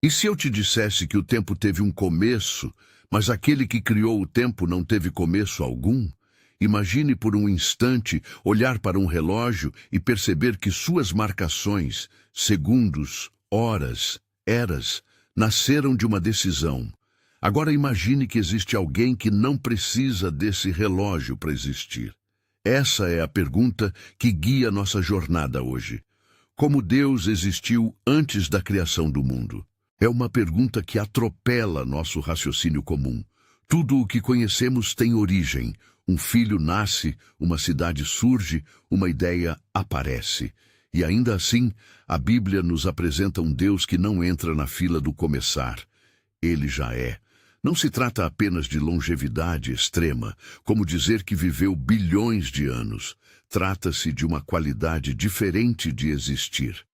E se eu te dissesse que o tempo teve um começo, mas aquele que criou o tempo não teve começo algum? Imagine por um instante olhar para um relógio e perceber que suas marcações, segundos, horas, eras, nasceram de uma decisão. Agora imagine que existe alguém que não precisa desse relógio para existir. Essa é a pergunta que guia nossa jornada hoje. Como Deus existiu antes da criação do mundo? É uma pergunta que atropela nosso raciocínio comum. Tudo o que conhecemos tem origem. Um filho nasce, uma cidade surge, uma ideia aparece. E ainda assim, a Bíblia nos apresenta um Deus que não entra na fila do começar. Ele já é. Não se trata apenas de longevidade extrema, como dizer que viveu bilhões de anos. Trata-se de uma qualidade diferente de existir.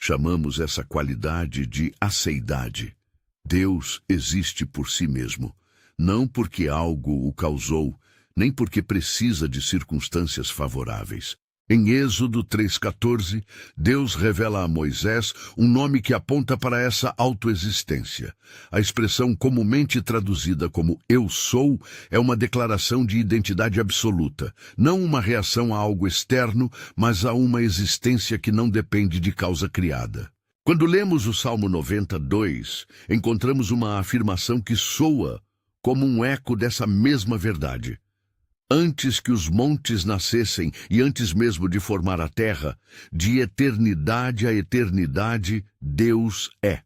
Chamamos essa qualidade de aceidade. Deus existe por si mesmo, não porque algo o causou, nem porque precisa de circunstâncias favoráveis. Em Êxodo 3,14, Deus revela a Moisés um nome que aponta para essa autoexistência. A expressão comumente traduzida como "eu sou" é uma declaração de identidade absoluta, não uma reação a algo externo, mas a uma existência que não depende de causa criada. Quando lemos o Salmo 92, encontramos uma afirmação que soa como um eco dessa mesma verdade. Antes que os montes nascessem e antes mesmo de formar a terra, de eternidade a eternidade, Deus é.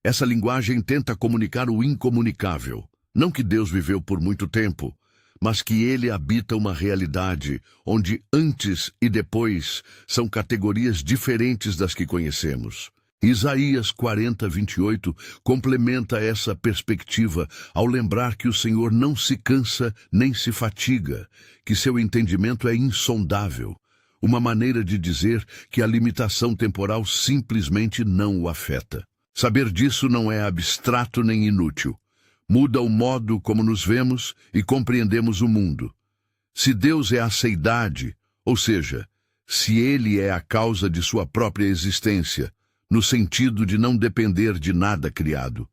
Essa linguagem tenta comunicar o incomunicável. Não que Deus viveu por muito tempo, mas que ele habita uma realidade onde antes e depois são categorias diferentes das que conhecemos. Isaías 40:28 complementa essa perspectiva ao lembrar que o Senhor não se cansa nem se fatiga, que seu entendimento é insondável, uma maneira de dizer que a limitação temporal simplesmente não o afeta. Saber disso não é abstrato nem inútil. Muda o modo como nos vemos e compreendemos o mundo. Se Deus é a aceidade, ou seja, se Ele é a causa de sua própria existência, no sentido de não depender de nada criado.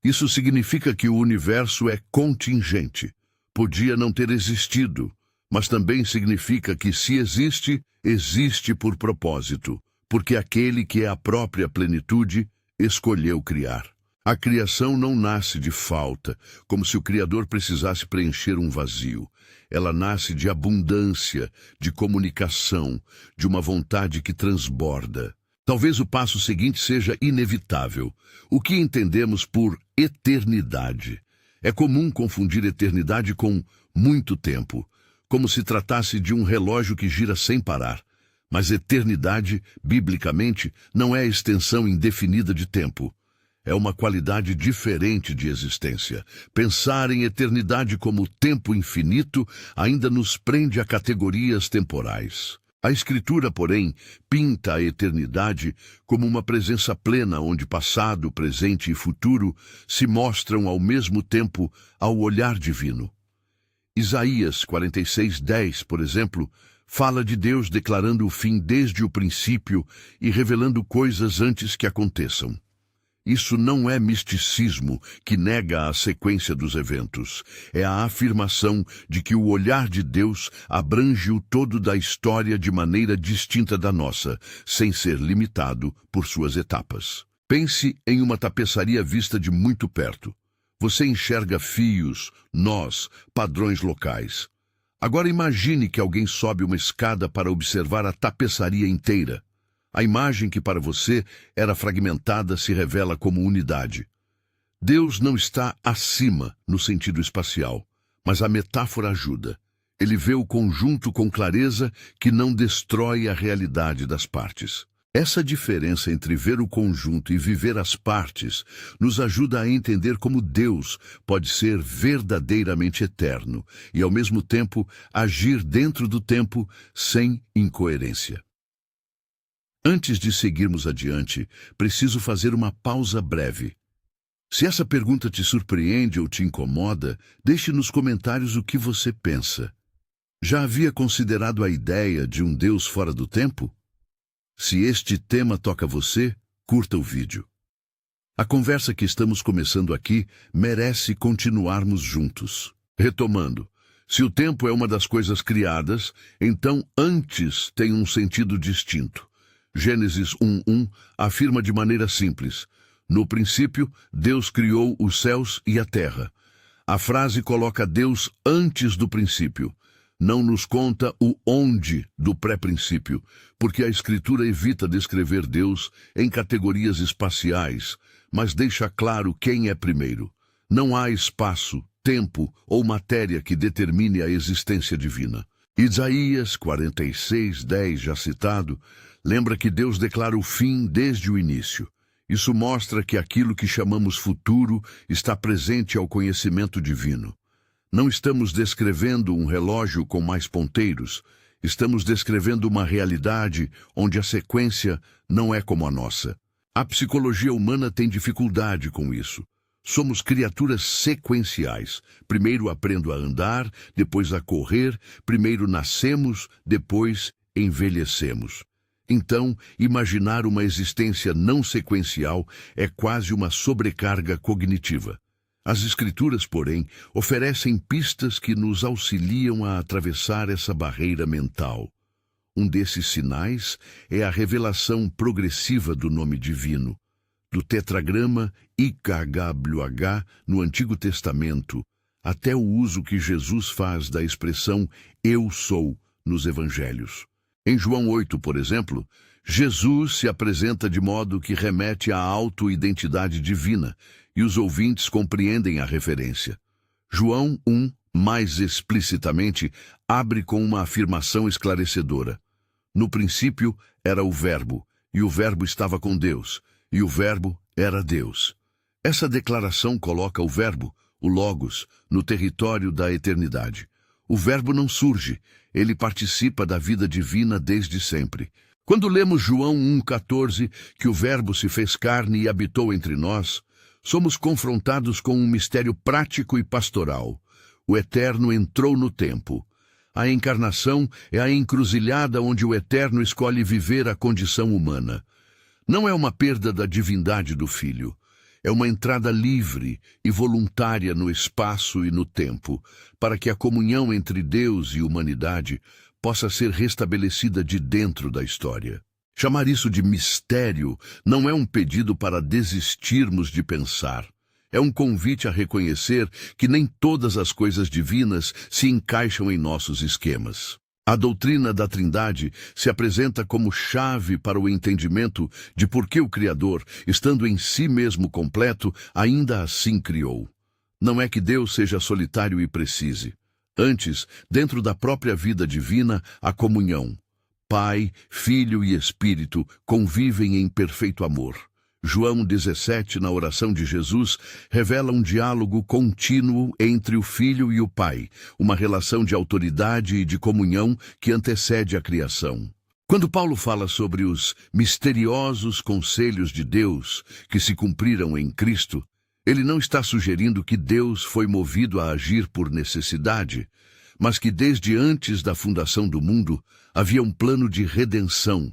Isso significa que o universo é contingente. Podia não ter existido, mas também significa que se existe, existe por propósito, porque aquele que é a própria plenitude escolheu criar. A criação não nasce de falta, como se o Criador precisasse preencher um vazio. Ela nasce de abundância, de comunicação, de uma vontade que transborda. Talvez o passo seguinte seja inevitável. O que entendemos por eternidade? É comum confundir eternidade com muito tempo, como se tratasse de um relógio que gira sem parar. Mas eternidade, biblicamente, não é a extensão indefinida de tempo. É uma qualidade diferente de existência. Pensar em eternidade como tempo infinito ainda nos prende a categorias temporais. A Escritura, porém, pinta a eternidade como uma presença plena onde passado, presente e futuro se mostram ao mesmo tempo ao olhar divino. Isaías 46:10, por exemplo, fala de Deus declarando o fim desde o princípio e revelando coisas antes que aconteçam. Isso não é misticismo que nega a sequência dos eventos. É a afirmação de que o olhar de Deus abrange o todo da história de maneira distinta da nossa, sem ser limitado por suas etapas. Pense em uma tapeçaria vista de muito perto. Você enxerga fios, nós, padrões locais. Agora imagine que alguém sobe uma escada para observar a tapeçaria inteira. A imagem que para você era fragmentada se revela como unidade. Deus não está acima no sentido espacial, mas a metáfora ajuda. Ele vê o conjunto com clareza que não destrói a realidade das partes. Essa diferença entre ver o conjunto e viver as partes nos ajuda a entender como Deus pode ser verdadeiramente eterno e, ao mesmo tempo, agir dentro do tempo sem incoerência. Antes de seguirmos adiante, preciso fazer uma pausa breve. Se essa pergunta te surpreende ou te incomoda, deixe nos comentários o que você pensa. Já havia considerado a ideia de um Deus fora do tempo? Se este tema toca você, curta o vídeo. A conversa que estamos começando aqui merece continuarmos juntos. Retomando, se o tempo é uma das coisas criadas, então antes tem um sentido distinto. Gênesis 1:1 afirma de maneira simples: no princípio, Deus criou os céus e a terra. A frase coloca Deus antes do princípio. Não nos conta o onde do pré-princípio, porque a Escritura evita descrever Deus em categorias espaciais, mas deixa claro quem é primeiro. Não há espaço, tempo ou matéria que determine a existência divina. Isaías 46:10, já citado, lembra que Deus declara o fim desde o início. Isso mostra que aquilo que chamamos futuro está presente ao conhecimento divino. Não estamos descrevendo um relógio com mais ponteiros, estamos descrevendo uma realidade onde a sequência não é como a nossa. A psicologia humana tem dificuldade com isso. Somos criaturas sequenciais. Primeiro aprendo a andar, depois a correr, primeiro nascemos, depois envelhecemos. Então, imaginar uma existência não sequencial é quase uma sobrecarga cognitiva. As Escrituras, porém, oferecem pistas que nos auxiliam a atravessar essa barreira mental. Um desses sinais é a revelação progressiva do nome divino, do tetragrama IKWH no Antigo Testamento, até o uso que Jesus faz da expressão "eu sou" nos Evangelhos. Em João 8, por exemplo, Jesus se apresenta de modo que remete à auto-identidade divina, e os ouvintes compreendem a referência. João 1, mais explicitamente, abre com uma afirmação esclarecedora. No princípio era o Verbo, e o Verbo estava com Deus, e o Verbo era Deus. Essa declaração coloca o Verbo, o Logos, no território da eternidade. O Verbo não surge, ele participa da vida divina desde sempre. Quando lemos João 1,14, que o Verbo se fez carne e habitou entre nós, somos confrontados com um mistério prático e pastoral. O Eterno entrou no tempo. A encarnação é a encruzilhada onde o Eterno escolhe viver a condição humana. Não é uma perda da divindade do Filho. É uma entrada livre e voluntária no espaço e no tempo, para que a comunhão entre Deus e humanidade possa ser restabelecida de dentro da história. Chamar isso de mistério não é um pedido para desistirmos de pensar. É um convite a reconhecer que nem todas as coisas divinas se encaixam em nossos esquemas. A doutrina da Trindade se apresenta como chave para o entendimento de por que o Criador, estando em si mesmo completo, ainda assim criou. Não é que Deus seja solitário e precise. Antes, dentro da própria vida divina, a comunhão. Pai, Filho e Espírito convivem em perfeito amor. João 17, na oração de Jesus, revela um diálogo contínuo entre o Filho e o Pai, uma relação de autoridade e de comunhão que antecede a criação. Quando Paulo fala sobre os misteriosos conselhos de Deus que se cumpriram em Cristo, ele não está sugerindo que Deus foi movido a agir por necessidade, mas que desde antes da fundação do mundo havia um plano de redenção,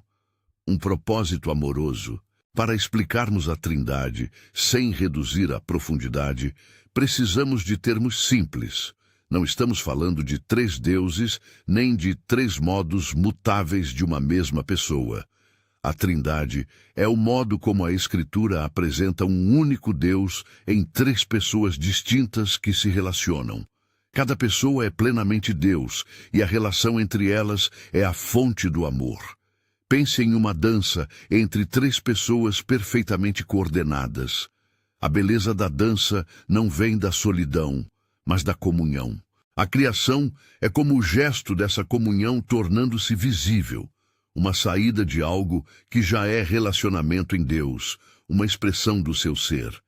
um propósito amoroso. Para explicarmos a Trindade sem reduzir a profundidade, precisamos de termos simples. Não estamos falando de três deuses, nem de três modos mutáveis de uma mesma pessoa. A Trindade é o modo como a Escritura apresenta um único Deus em três pessoas distintas que se relacionam. Cada pessoa é plenamente Deus, e a relação entre elas é a fonte do amor. Pense em uma dança entre três pessoas perfeitamente coordenadas. A beleza da dança não vem da solidão, mas da comunhão. A criação é como o gesto dessa comunhão tornando-se visível, uma saída de algo que já é relacionamento em Deus, uma expressão do seu ser.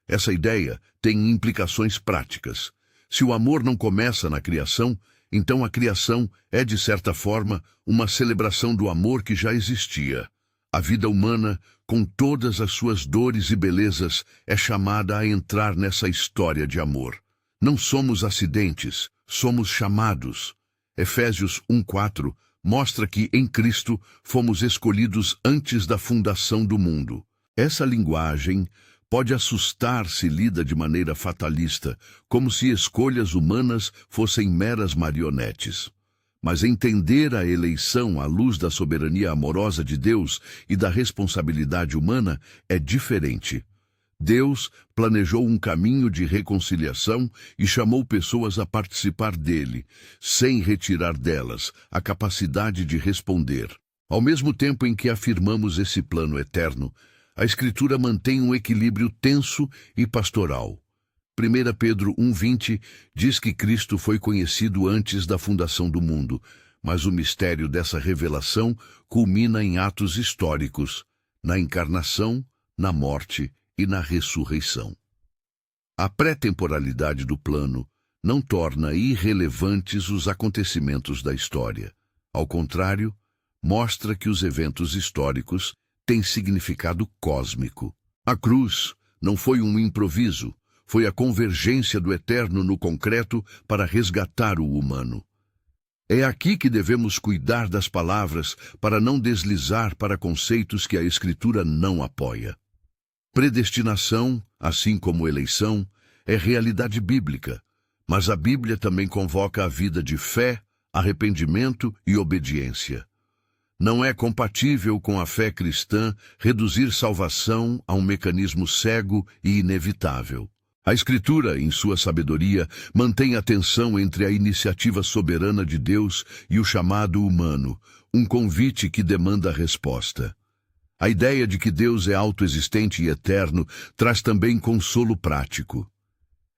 Essa ideia tem implicações práticas. Se o amor não começa na criação, então a criação é, de certa forma, uma celebração do amor que já existia. A vida humana, com todas as suas dores e belezas, é chamada a entrar nessa história de amor. Não somos acidentes, somos chamados. Efésios 1:4 mostra que, em Cristo, fomos escolhidos antes da fundação do mundo. Essa linguagem Pode assustar se lida de maneira fatalista, como se escolhas humanas fossem meras marionetes. Mas entender a eleição à luz da soberania amorosa de Deus e da responsabilidade humana é diferente. Deus planejou um caminho de reconciliação e chamou pessoas a participar dele, sem retirar delas a capacidade de responder. Ao mesmo tempo em que afirmamos esse plano eterno, a Escritura mantém um equilíbrio tenso e pastoral. 1 Pedro 1,20 diz que Cristo foi conhecido antes da fundação do mundo, mas o mistério dessa revelação culmina em atos históricos, na encarnação, na morte e na ressurreição. A pré-temporalidade do plano não torna irrelevantes os acontecimentos da história. Ao contrário, mostra que os eventos históricos têm significado cósmico. A cruz não foi um improviso, foi a convergência do eterno no concreto para resgatar o humano. É aqui que devemos cuidar das palavras para não deslizar para conceitos que a Escritura não apoia. Predestinação, assim como eleição, é realidade bíblica, mas a Bíblia também convoca a vida de fé, arrependimento e obediência. Não é compatível com a fé cristã reduzir salvação a um mecanismo cego e inevitável. A Escritura, em sua sabedoria, mantém a tensão entre a iniciativa soberana de Deus e o chamado humano, um convite que demanda resposta. A ideia de que Deus é autoexistente e eterno traz também consolo prático.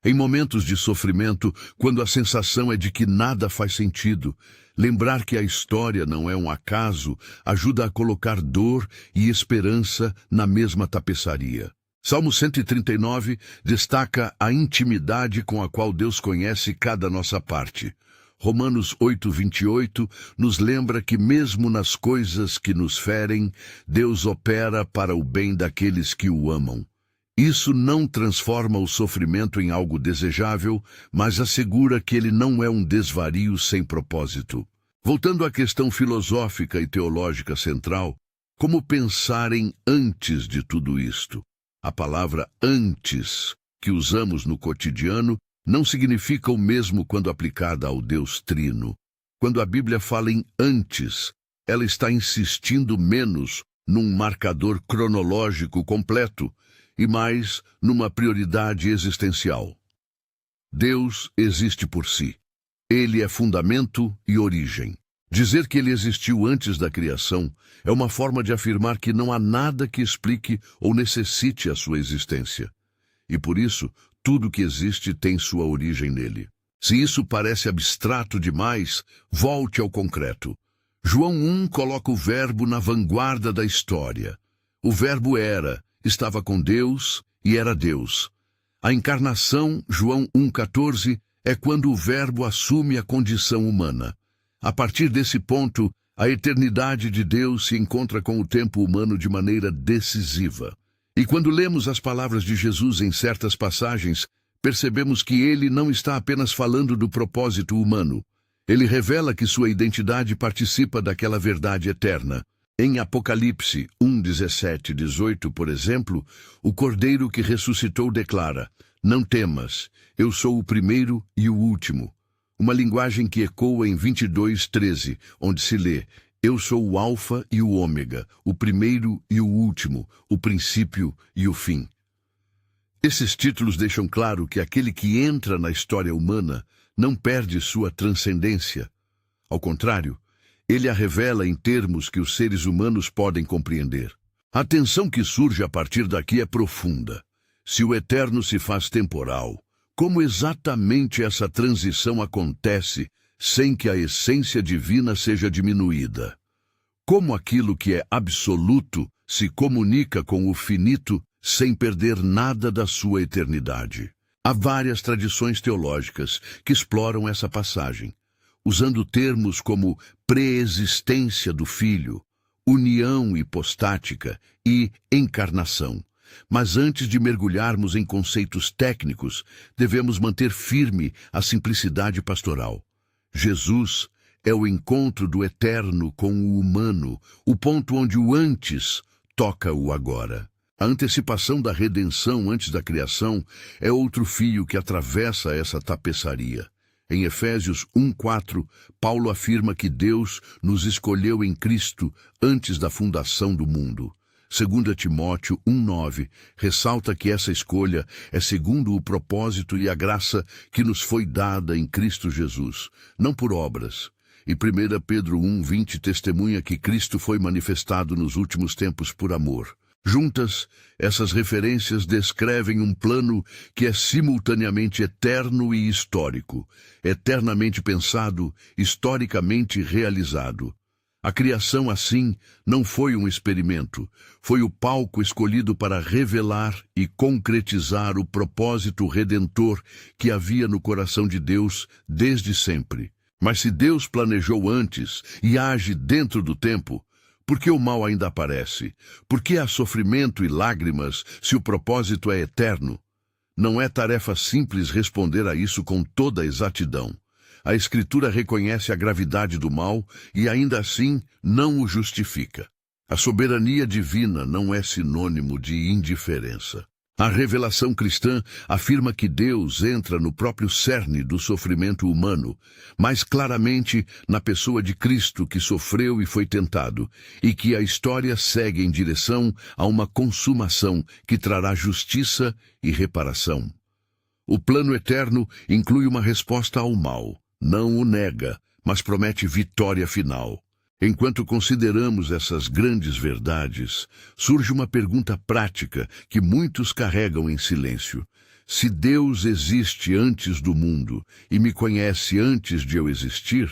Em momentos de sofrimento, quando a sensação é de que nada faz sentido, lembrar que a história não é um acaso ajuda a colocar dor e esperança na mesma tapeçaria. Salmo 139 destaca a intimidade com a qual Deus conhece cada nossa parte. Romanos 8:28 nos lembra que mesmo nas coisas que nos ferem, Deus opera para o bem daqueles que o amam. Isso não transforma o sofrimento em algo desejável, mas assegura que ele não é um desvario sem propósito. Voltando à questão filosófica e teológica central, como pensar em antes de tudo isto? A palavra antes, que usamos no cotidiano, não significa o mesmo quando aplicada ao Deus Trino. Quando a Bíblia fala em antes, ela está insistindo menos num marcador cronológico completo e mais numa prioridade existencial. Deus existe por si. Ele é fundamento e origem. Dizer que ele existiu antes da criação é uma forma de afirmar que não há nada que explique ou necessite a sua existência. E por isso, tudo que existe tem sua origem nele. Se isso parece abstrato demais, volte ao concreto. João 1 coloca o Verbo na vanguarda da história. O Verbo era, estava com Deus e era Deus. A encarnação, João 1,14, é quando o Verbo assume a condição humana. A partir desse ponto, a eternidade de Deus se encontra com o tempo humano de maneira decisiva. E quando lemos as palavras de Jesus em certas passagens, percebemos que ele não está apenas falando do propósito humano. Ele revela que sua identidade participa daquela verdade eterna. Em Apocalipse 1, 17 e 18, por exemplo, o Cordeiro que ressuscitou declara: "Não temas, eu sou o primeiro e o último." Uma linguagem que ecoa em 22:13, onde se lê: "Eu sou o Alfa e o Ômega, o primeiro e o último, o princípio e o fim." Esses títulos deixam claro que aquele que entra na história humana não perde sua transcendência. Ao contrário, ele a revela em termos que os seres humanos podem compreender. A tensão que surge a partir daqui é profunda. Se o eterno se faz temporal, como exatamente essa transição acontece sem que a essência divina seja diminuída? Como aquilo que é absoluto se comunica com o finito sem perder nada da sua eternidade? Há várias tradições teológicas que exploram essa passagem, usando termos como preexistência do Filho, união hipostática e encarnação. Mas antes de mergulharmos em conceitos técnicos, devemos manter firme a simplicidade pastoral. Jesus é o encontro do eterno com o humano, o ponto onde o antes toca o agora. A antecipação da redenção antes da criação é outro fio que atravessa essa tapeçaria. Em Efésios 1:4, Paulo afirma que Deus nos escolheu em Cristo antes da fundação do mundo. 2 Timóteo 1:9 ressalta que essa escolha é segundo o propósito e a graça que nos foi dada em Cristo Jesus, não por obras. E 1 Pedro 1:20 testemunha que Cristo foi manifestado nos últimos tempos por amor. Juntas, essas referências descrevem um plano que é simultaneamente eterno e histórico, eternamente pensado, historicamente realizado. A criação, assim, não foi um experimento, foi o palco escolhido para revelar e concretizar o propósito redentor que havia no coração de Deus desde sempre. Mas se Deus planejou antes e age dentro do tempo, por que o mal ainda aparece? Por que há sofrimento e lágrimas se o propósito é eterno? Não é tarefa simples responder a isso com toda a exatidão. A Escritura reconhece a gravidade do mal e ainda assim não o justifica. A soberania divina não é sinônimo de indiferença. A revelação cristã afirma que Deus entra no próprio cerne do sofrimento humano, mais claramente na pessoa de Cristo que sofreu e foi tentado, e que a história segue em direção a uma consumação que trará justiça e reparação. O plano eterno inclui uma resposta ao mal, não o nega, mas promete vitória final. Enquanto consideramos essas grandes verdades, surge uma pergunta prática que muitos carregam em silêncio. Se Deus existe antes do mundo e me conhece antes de eu existir,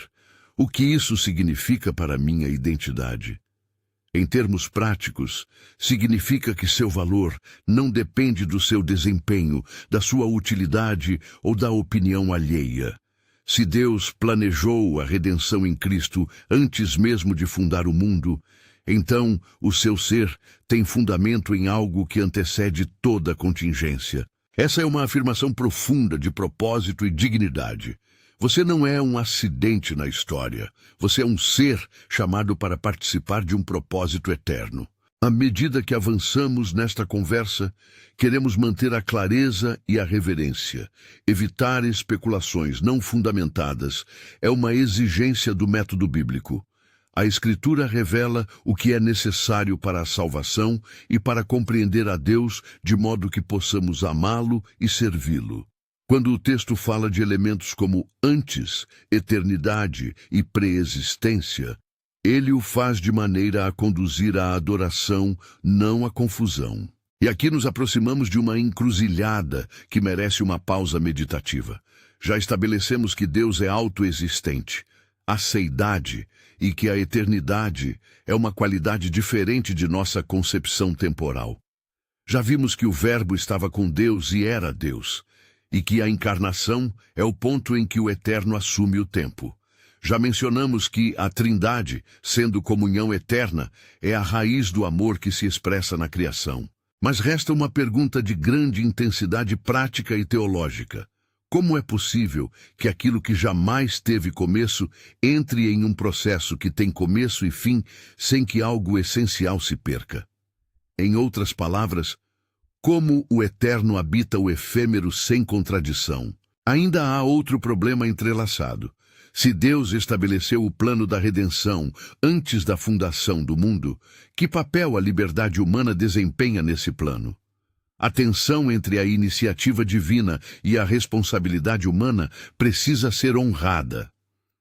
o que isso significa para a minha identidade? Em termos práticos, significa que seu valor não depende do seu desempenho, da sua utilidade ou da opinião alheia. Se Deus planejou a redenção em Cristo antes mesmo de fundar o mundo, então o seu ser tem fundamento em algo que antecede toda contingência. Essa é uma afirmação profunda de propósito e dignidade. Você não é um acidente na história. Você é um ser chamado para participar de um propósito eterno. À medida que avançamos nesta conversa, queremos manter a clareza e a reverência. Evitar especulações não fundamentadas é uma exigência do método bíblico. A Escritura revela o que é necessário para a salvação e para compreender a Deus de modo que possamos amá-lo e servi-lo. Quando o texto fala de elementos como antes, eternidade e preexistência, ele o faz de maneira a conduzir à adoração, não à confusão. E aqui nos aproximamos de uma encruzilhada que merece uma pausa meditativa. Já estabelecemos que Deus é autoexistente, aceidade, e que a eternidade é uma qualidade diferente de nossa concepção temporal. Já vimos que o Verbo estava com Deus e era Deus, e que a encarnação é o ponto em que o Eterno assume o tempo. Já mencionamos que a Trindade, sendo comunhão eterna, é a raiz do amor que se expressa na criação. Mas resta uma pergunta de grande intensidade prática e teológica. Como é possível que aquilo que jamais teve começo entre em um processo que tem começo e fim sem que algo essencial se perca? Em outras palavras, como o eterno habita o efêmero sem contradição? Ainda há outro problema entrelaçado. Se Deus estabeleceu o plano da redenção antes da fundação do mundo, que papel a liberdade humana desempenha nesse plano? A tensão entre a iniciativa divina e a responsabilidade humana precisa ser honrada.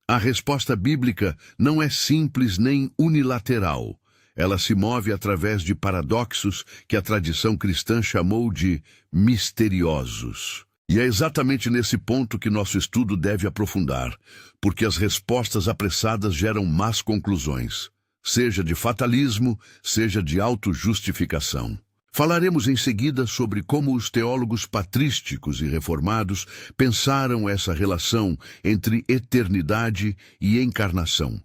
A resposta bíblica não é simples nem unilateral. Ela se move através de paradoxos que a tradição cristã chamou de misteriosos. E é exatamente nesse ponto que nosso estudo deve aprofundar, porque as respostas apressadas geram más conclusões, seja de fatalismo, seja de autojustificação. Falaremos em seguida sobre como os teólogos patrísticos e reformados pensaram essa relação entre eternidade e encarnação,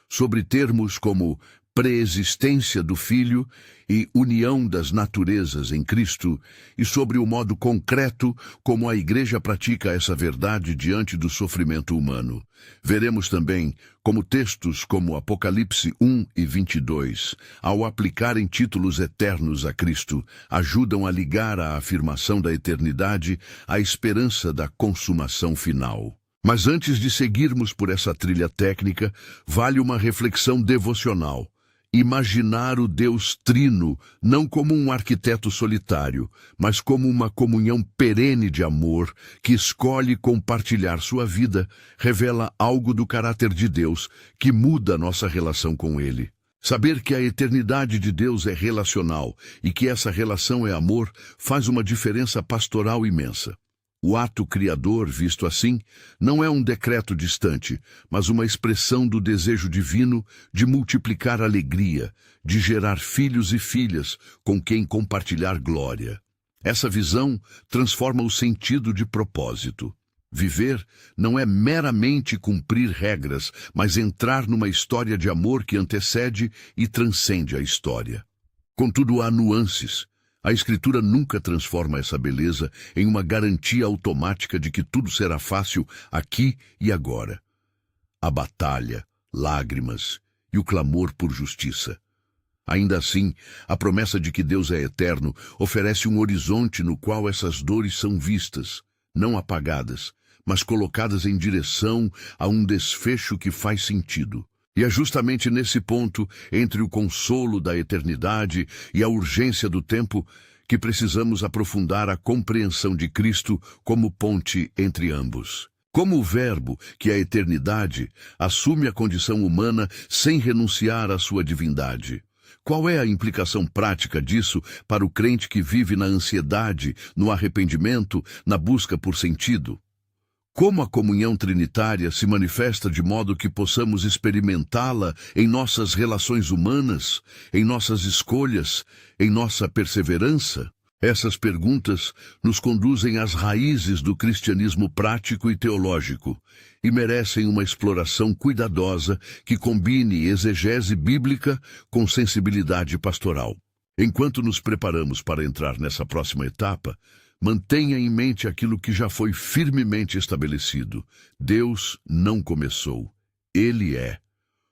sobre termos como preexistência do Filho e união das naturezas em Cristo, e sobre o modo concreto como a Igreja pratica essa verdade diante do sofrimento humano. Veremos também como textos como Apocalipse 1 e 22, ao aplicarem títulos eternos a Cristo, ajudam a ligar a afirmação da eternidade à esperança da consumação final. Mas antes de seguirmos por essa trilha técnica, vale uma reflexão devocional. Imaginar o Deus Trino não como um arquiteto solitário, mas como uma comunhão perene de amor que escolhe compartilhar sua vida, revela algo do caráter de Deus que muda nossa relação com Ele. Saber que a eternidade de Deus é relacional e que essa relação é amor faz uma diferença pastoral imensa. O ato criador, visto assim, não é um decreto distante, mas uma expressão do desejo divino de multiplicar alegria, de gerar filhos e filhas com quem compartilhar glória. Essa visão transforma o sentido de propósito. Viver não é meramente cumprir regras, mas entrar numa história de amor que antecede e transcende a história. Contudo, há nuances. A Escritura nunca transforma essa beleza em uma garantia automática de que tudo será fácil aqui e agora. Há batalha, lágrimas e o clamor por justiça. Ainda assim, a promessa de que Deus é eterno oferece um horizonte no qual essas dores são vistas, não apagadas, mas colocadas em direção a um desfecho que faz sentido. E é justamente nesse ponto, entre o consolo da eternidade e a urgência do tempo, que precisamos aprofundar a compreensão de Cristo como ponte entre ambos. Como o Verbo, que é a eternidade, assume a condição humana sem renunciar à sua divindade. Qual é a implicação prática disso para o crente que vive na ansiedade, no arrependimento, na busca por sentido? Como a comunhão trinitária se manifesta de modo que possamos experimentá-la em nossas relações humanas, em nossas escolhas, em nossa perseverança? Essas perguntas nos conduzem às raízes do cristianismo prático e teológico e merecem uma exploração cuidadosa que combine exegese bíblica com sensibilidade pastoral. Enquanto nos preparamos para entrar nessa próxima etapa, mantenha em mente aquilo que já foi firmemente estabelecido. Deus não começou, Ele é.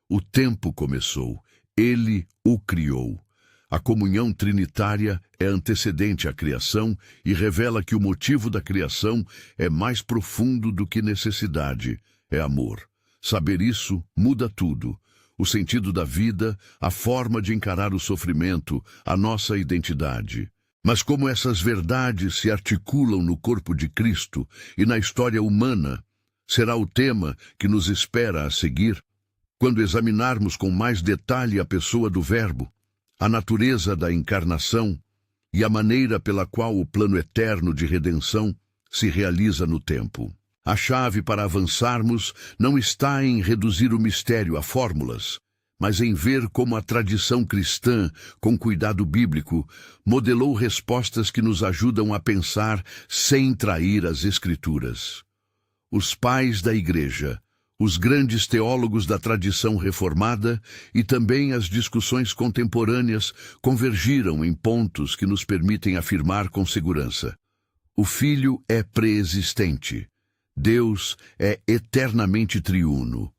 O tempo começou, Ele o criou. A comunhão trinitária é antecedente à criação e revela que o motivo da criação é mais profundo do que necessidade, é amor. Saber isso muda tudo. O sentido da vida, a forma de encarar o sofrimento, a nossa identidade. Mas como essas verdades se articulam no corpo de Cristo e na história humana, será o tema que nos espera a seguir, quando examinarmos com mais detalhe a pessoa do Verbo, a natureza da encarnação e a maneira pela qual o plano eterno de redenção se realiza no tempo. A chave para avançarmos não está em reduzir o mistério a fórmulas, mas em ver como a tradição cristã, com cuidado bíblico, modelou respostas que nos ajudam a pensar sem trair as Escrituras. Os pais da Igreja, os grandes teólogos da tradição reformada e também as discussões contemporâneas convergiram em pontos que nos permitem afirmar com segurança. O Filho é preexistente. Deus é eternamente triuno.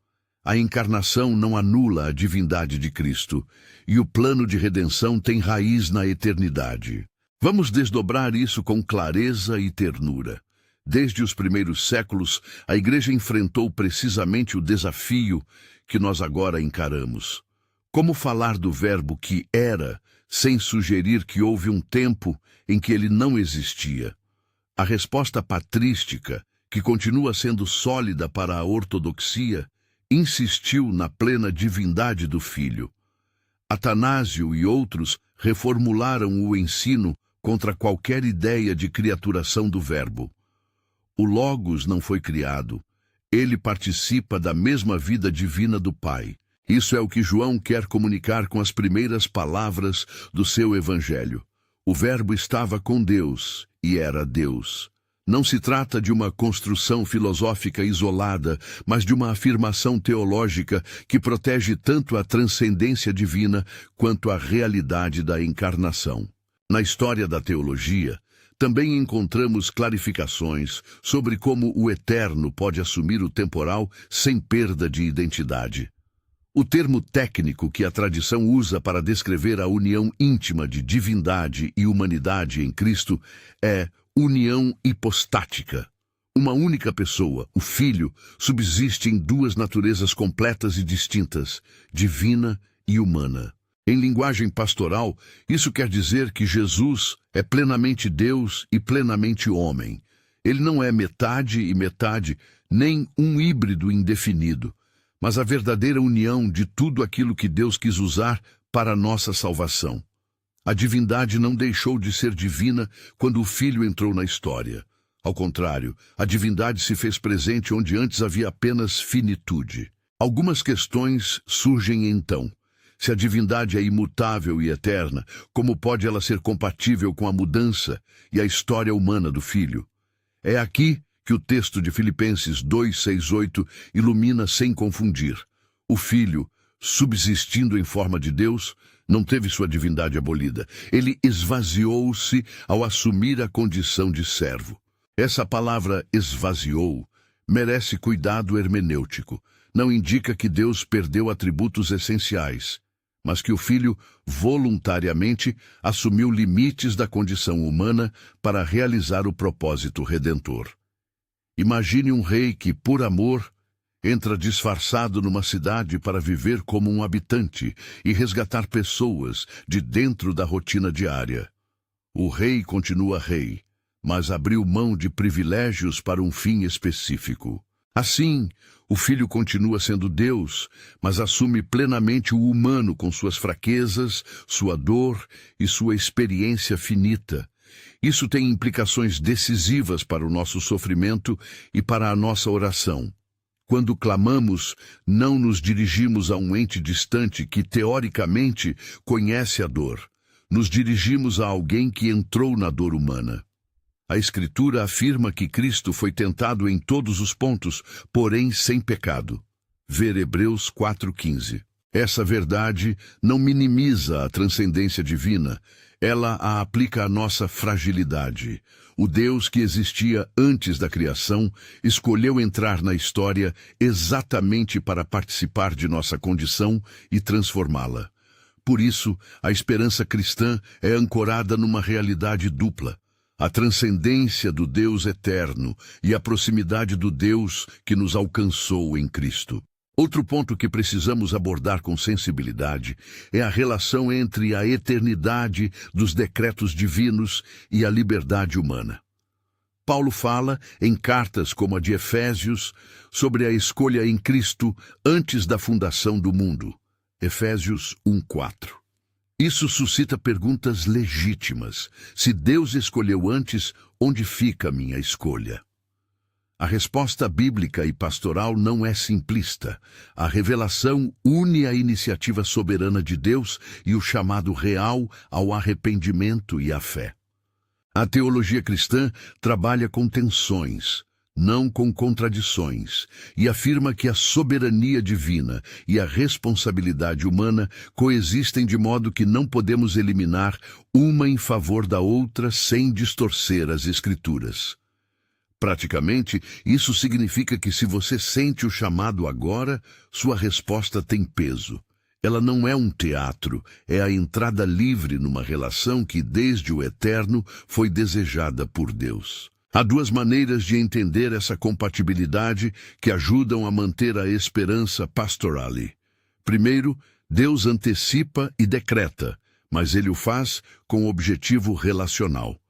A encarnação não anula a divindade de Cristo, e o plano de redenção tem raiz na eternidade. Vamos desdobrar isso com clareza e ternura. Desde os primeiros séculos, a Igreja enfrentou precisamente o desafio que nós agora encaramos. Como falar do Verbo que era, sem sugerir que houve um tempo em que ele não existia? A resposta patrística, que continua sendo sólida para a ortodoxia, insistiu na plena divindade do Filho. Atanásio e outros reformularam o ensino contra qualquer ideia de criaturação do Verbo. O Logos não foi criado. Ele participa da mesma vida divina do Pai. Isso é o que João quer comunicar com as primeiras palavras do seu Evangelho. O Verbo estava com Deus e era Deus. Não se trata de uma construção filosófica isolada, mas de uma afirmação teológica que protege tanto a transcendência divina quanto a realidade da encarnação. Na história da teologia, também encontramos clarificações sobre como o eterno pode assumir o temporal sem perda de identidade. O termo técnico que a tradição usa para descrever a união íntima de divindade e humanidade em Cristo é união hipostática. Uma única pessoa, o Filho, subsiste em duas naturezas completas e distintas, divina e humana. Em linguagem pastoral, isso quer dizer que Jesus é plenamente Deus e plenamente homem. Ele não é metade e metade, nem um híbrido indefinido, mas a verdadeira união de tudo aquilo que Deus quis usar para a nossa salvação. A divindade não deixou de ser divina quando o Filho entrou na história. Ao contrário, a divindade se fez presente onde antes havia apenas finitude. Algumas questões surgem então. Se a divindade é imutável e eterna, como pode ela ser compatível com a mudança e a história humana do Filho? É aqui que o texto de Filipenses 2:6-8 ilumina sem confundir. O Filho, subsistindo em forma de Deus, não teve sua divindade abolida. Ele esvaziou-se ao assumir a condição de servo. Essa palavra esvaziou merece cuidado hermenêutico. Não indica que Deus perdeu atributos essenciais, mas que o Filho voluntariamente assumiu limites da condição humana para realizar o propósito redentor. Imagine um rei que, por amor, entra disfarçado numa cidade para viver como um habitante e resgatar pessoas de dentro da rotina diária. O rei continua rei, mas abriu mão de privilégios para um fim específico. Assim, o Filho continua sendo Deus, mas assume plenamente o humano com suas fraquezas, sua dor e sua experiência finita. Isso tem implicações decisivas para o nosso sofrimento e para a nossa oração. Quando clamamos, não nos dirigimos a um ente distante que, teoricamente, conhece a dor. Nos dirigimos a alguém que entrou na dor humana. A Escritura afirma que Cristo foi tentado em todos os pontos, porém sem pecado. Ver Hebreus 4:15. Essa verdade não minimiza a transcendência divina, ela a aplica à nossa fragilidade. O Deus que existia antes da criação escolheu entrar na história exatamente para participar de nossa condição e transformá-la. Por isso, a esperança cristã é ancorada numa realidade dupla: a transcendência do Deus eterno e a proximidade do Deus que nos alcançou em Cristo. Outro ponto que precisamos abordar com sensibilidade é a relação entre a eternidade dos decretos divinos e a liberdade humana. Paulo fala, em cartas como a de Efésios, sobre a escolha em Cristo antes da fundação do mundo. Efésios 1:4. Isso suscita perguntas legítimas. Se Deus escolheu antes, onde fica a minha escolha? A resposta bíblica e pastoral não é simplista. A revelação une a iniciativa soberana de Deus e o chamado real ao arrependimento e à fé. A teologia cristã trabalha com tensões, não com contradições, e afirma que a soberania divina e a responsabilidade humana coexistem de modo que não podemos eliminar uma em favor da outra sem distorcer as Escrituras. Praticamente, isso significa que se você sente o chamado agora, sua resposta tem peso. Ela não é um teatro, é a entrada livre numa relação que, desde o eterno, foi desejada por Deus. Há duas maneiras de entender essa compatibilidade que ajudam a manter a esperança pastorale. Primeiro, Deus antecipa e decreta, mas ele o faz com objetivo relacional.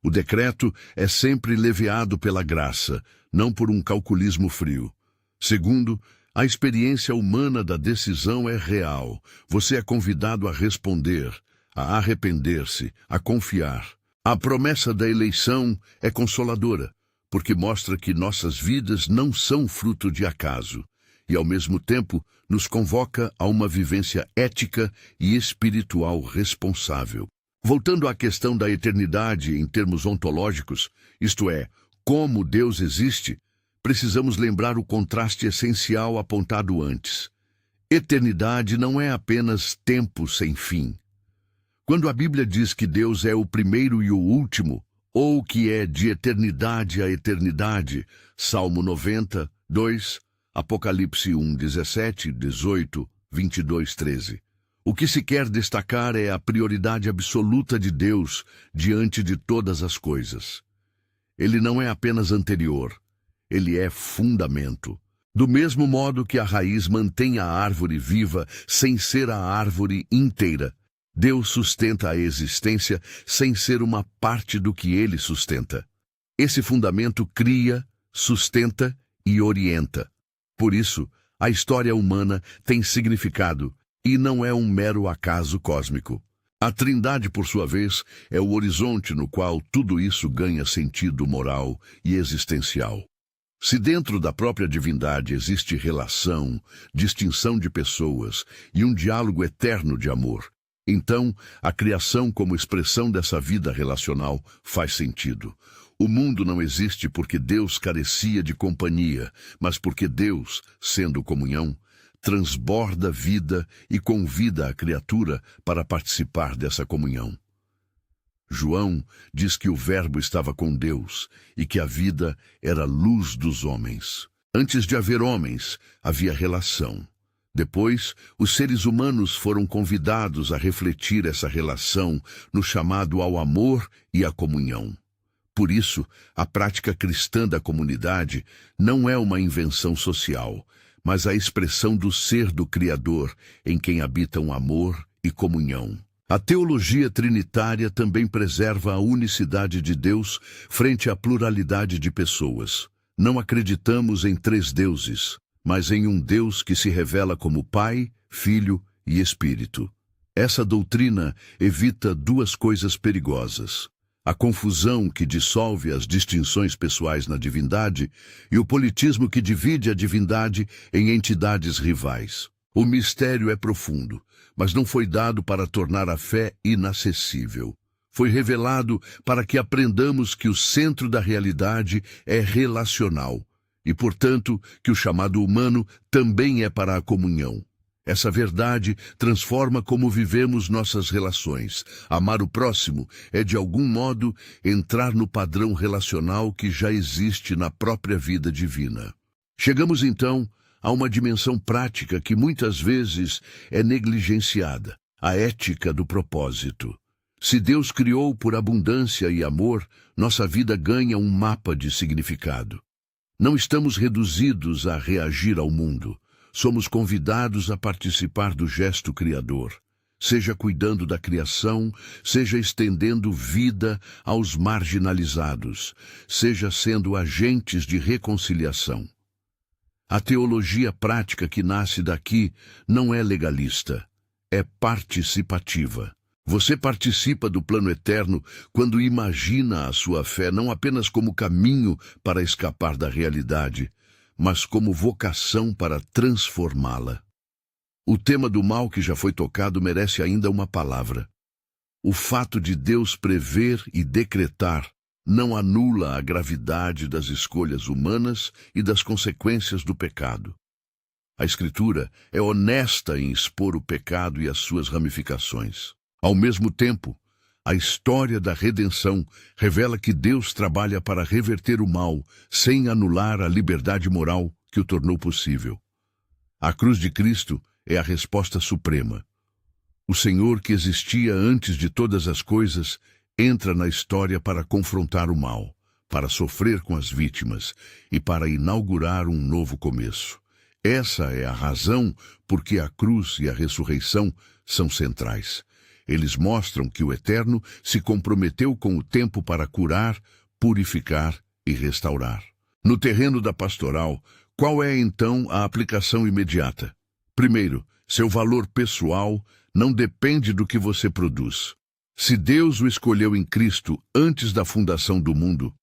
O decreto é sempre leveado pela graça, não por um calculismo frio. Segundo, a experiência humana da decisão é real. Você é convidado a responder, a arrepender-se, a confiar. A promessa da eleição é consoladora, porque mostra que nossas vidas não são fruto de acaso, e ao mesmo tempo nos convoca a uma vivência ética e espiritual responsável. Voltando à questão da eternidade em termos ontológicos, isto é, como Deus existe, precisamos lembrar o contraste essencial apontado antes. Eternidade não é apenas tempo sem fim. Quando a Bíblia diz que Deus é o primeiro e o último, ou que é de eternidade a eternidade, Salmo 90, 2, Apocalipse 1, 17, 18, 22, 13. O que se quer destacar é a prioridade absoluta de Deus diante de todas as coisas. Ele não é apenas anterior, ele é fundamento. Do mesmo modo que a raiz mantém a árvore viva sem ser a árvore inteira, Deus sustenta a existência sem ser uma parte do que ele sustenta. Esse fundamento cria, sustenta e orienta. Por isso, a história humana tem significado e não é um mero acaso cósmico. A Trindade, por sua vez, é o horizonte no qual tudo isso ganha sentido moral e existencial. Se dentro da própria divindade existe relação, distinção de pessoas e um diálogo eterno de amor, então a criação como expressão dessa vida relacional faz sentido. O mundo não existe porque Deus carecia de companhia, mas porque Deus, sendo comunhão, transborda vida e convida a criatura para participar dessa comunhão. João diz que o Verbo estava com Deus e que a vida era a luz dos homens. Antes de haver homens, havia relação. Depois, os seres humanos foram convidados a refletir essa relação no chamado ao amor e à comunhão. Por isso, a prática cristã da comunidade não é uma invenção social, mas a expressão do ser do Criador, em quem habitam amor e comunhão. A teologia trinitária também preserva a unicidade de Deus frente à pluralidade de pessoas. Não acreditamos em três deuses, mas em um Deus que se revela como Pai, Filho e Espírito. Essa doutrina evita duas coisas perigosas: a confusão que dissolve as distinções pessoais na divindade e o politismo que divide a divindade em entidades rivais. O mistério é profundo, mas não foi dado para tornar a fé inacessível. Foi revelado para que aprendamos que o centro da realidade é relacional e, portanto, que o chamado humano também é para a comunhão. Essa verdade transforma como vivemos nossas relações. Amar o próximo é, de algum modo, entrar no padrão relacional que já existe na própria vida divina. Chegamos, então, a uma dimensão prática que muitas vezes é negligenciada: a ética do propósito. Se Deus criou por abundância e amor, nossa vida ganha um mapa de significado. Não estamos reduzidos a reagir ao mundo. Somos convidados a participar do gesto criador, seja cuidando da criação, seja estendendo vida aos marginalizados, seja sendo agentes de reconciliação. A teologia prática que nasce daqui não é legalista, é participativa. Você participa do plano eterno quando imagina a sua fé não apenas como caminho para escapar da realidade, mas como vocação para transformá-la. O tema do mal que já foi tocado merece ainda uma palavra. O fato de Deus prever e decretar não anula a gravidade das escolhas humanas e das consequências do pecado. A Escritura é honesta em expor o pecado e as suas ramificações. Ao mesmo tempo, a história da redenção revela que Deus trabalha para reverter o mal, sem anular a liberdade moral que o tornou possível. A cruz de Cristo é a resposta suprema. O Senhor, que existia antes de todas as coisas, entra na história para confrontar o mal, para sofrer com as vítimas e para inaugurar um novo começo. Essa é a razão por que a cruz e a ressurreição são centrais. Eles mostram que o Eterno se comprometeu com o tempo para curar, purificar e restaurar. No terreno da pastoral, qual é então a aplicação imediata? Primeiro, seu valor pessoal não depende do que você produz. Se Deus o escolheu em Cristo antes da fundação do mundo,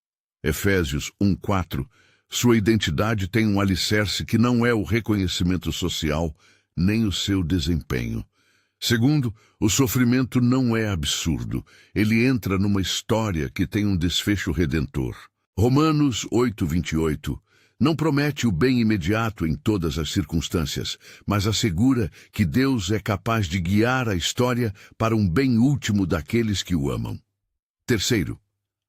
Efésios 1:4, sua identidade tem um alicerce que não é o reconhecimento social, nem o seu desempenho. Segundo, o sofrimento não é absurdo. Ele entra numa história que tem um desfecho redentor. Romanos 8:28 não promete o bem imediato em todas as circunstâncias, mas assegura que Deus é capaz de guiar a história para um bem último daqueles que o amam. Terceiro,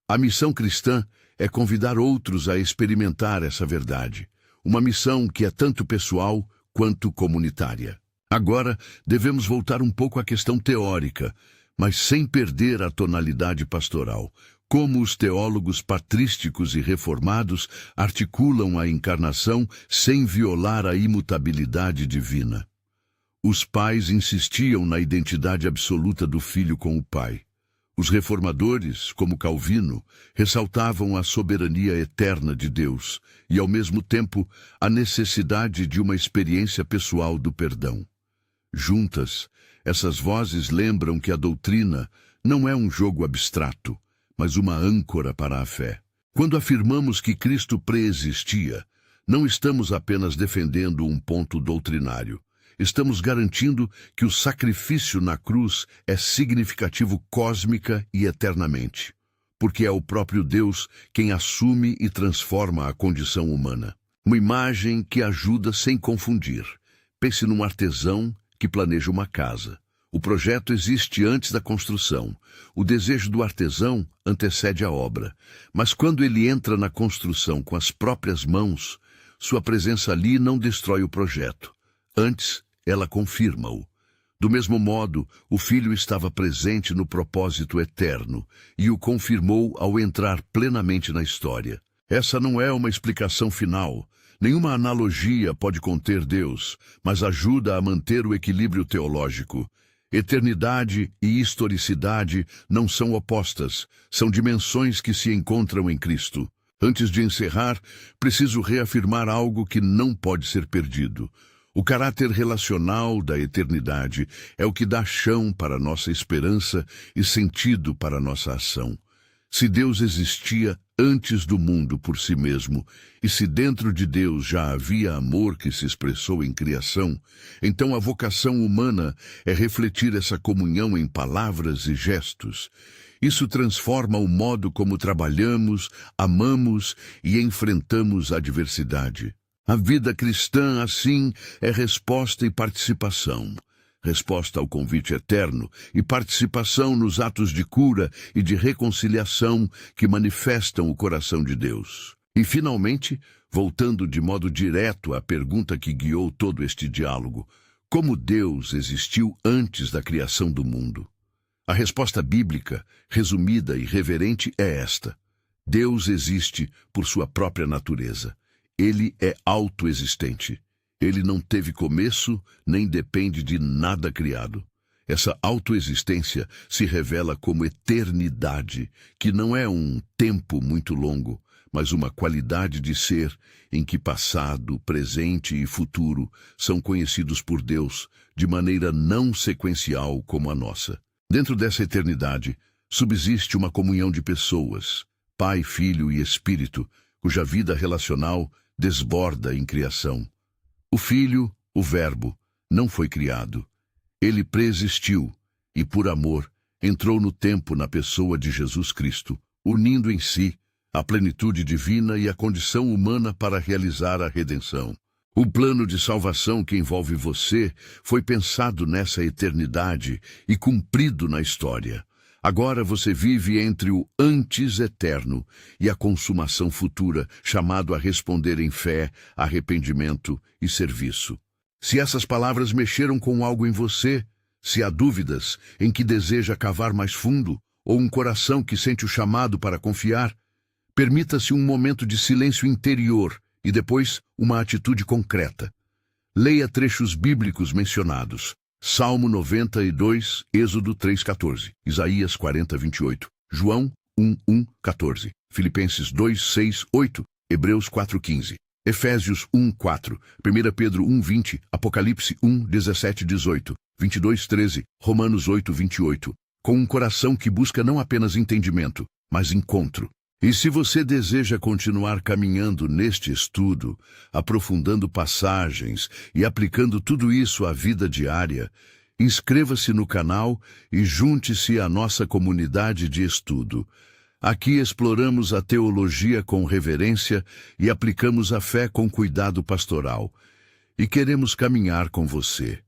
a missão cristã é convidar outros a experimentar essa verdade, uma missão que é tanto pessoal quanto comunitária. Agora, devemos voltar um pouco à questão teórica, mas sem perder a tonalidade pastoral. Como os teólogos patrísticos e reformados articulam a encarnação sem violar a imutabilidade divina. Os pais insistiam na identidade absoluta do filho com o pai. Os reformadores, como Calvino, ressaltavam a soberania eterna de Deus e, ao mesmo tempo, a necessidade de uma experiência pessoal do perdão. Juntas, essas vozes lembram que a doutrina não é um jogo abstrato, mas uma âncora para a fé. Quando afirmamos que Cristo preexistia, não estamos apenas defendendo um ponto doutrinário. Estamos garantindo que o sacrifício na cruz é significativo cósmica e eternamente, porque é o próprio Deus quem assume e transforma a condição humana. Uma imagem que ajuda sem confundir. Pense num artesão que planeja uma casa. O projeto existe antes da construção. O desejo do artesão antecede a obra. Mas quando ele entra na construção com as próprias mãos, sua presença ali não destrói o projeto. Antes, ela confirma-o. Do mesmo modo, o Filho estava presente no propósito eterno e o confirmou ao entrar plenamente na história. Essa não é uma explicação final. Nenhuma analogia pode conter Deus, mas ajuda a manter o equilíbrio teológico. Eternidade e historicidade não são opostas, são dimensões que se encontram em Cristo. Antes de encerrar, preciso reafirmar algo que não pode ser perdido. O caráter relacional da eternidade é o que dá chão para nossa esperança e sentido para nossa ação. Se Deus existia antes do mundo por si mesmo, e se dentro de Deus já havia amor que se expressou em criação, então a vocação humana é refletir essa comunhão em palavras e gestos. Isso transforma o modo como trabalhamos, amamos e enfrentamos a adversidade. A vida cristã, assim, é resposta e participação. Resposta ao convite eterno e participação nos atos de cura e de reconciliação que manifestam o coração de Deus. E, finalmente, voltando de modo direto à pergunta que guiou todo este diálogo, como Deus existiu antes da criação do mundo? A resposta bíblica, resumida e reverente, é esta: Deus existe por sua própria natureza. Ele é autoexistente. Ele não teve começo, nem depende de nada criado. Essa autoexistência se revela como eternidade, que não é um tempo muito longo, mas uma qualidade de ser em que passado, presente e futuro são conhecidos por Deus de maneira não sequencial como a nossa. Dentro dessa eternidade, subsiste uma comunhão de pessoas, Pai, Filho e Espírito, cuja vida relacional desborda em criação. O Filho, o Verbo, não foi criado. Ele preexistiu e, por amor, entrou no tempo na pessoa de Jesus Cristo, unindo em si a plenitude divina e a condição humana para realizar a redenção. O plano de salvação que envolve você foi pensado nessa eternidade e cumprido na história. Agora você vive entre o antes eterno e a consumação futura, chamado a responder em fé, arrependimento e serviço. Se essas palavras mexeram com algo em você, se há dúvidas em que deseja cavar mais fundo, ou um coração que sente o chamado para confiar, permita-se um momento de silêncio interior e depois uma atitude concreta. Leia trechos bíblicos mencionados. Salmo 92, Êxodo 3:14, Isaías 40:28, João 1:14, Filipenses 2:6-8, Hebreus 4:15, Efésios 1:4, 1 Pedro 1:20, Apocalipse 1:17-18, 22:13, Romanos 8:28, com um coração que busca não apenas entendimento, mas encontro. E se você deseja continuar caminhando neste estudo, aprofundando passagens e aplicando tudo isso à vida diária, inscreva-se no canal e junte-se à nossa comunidade de estudo. Aqui exploramos a teologia com reverência e aplicamos a fé com cuidado pastoral. E queremos caminhar com você.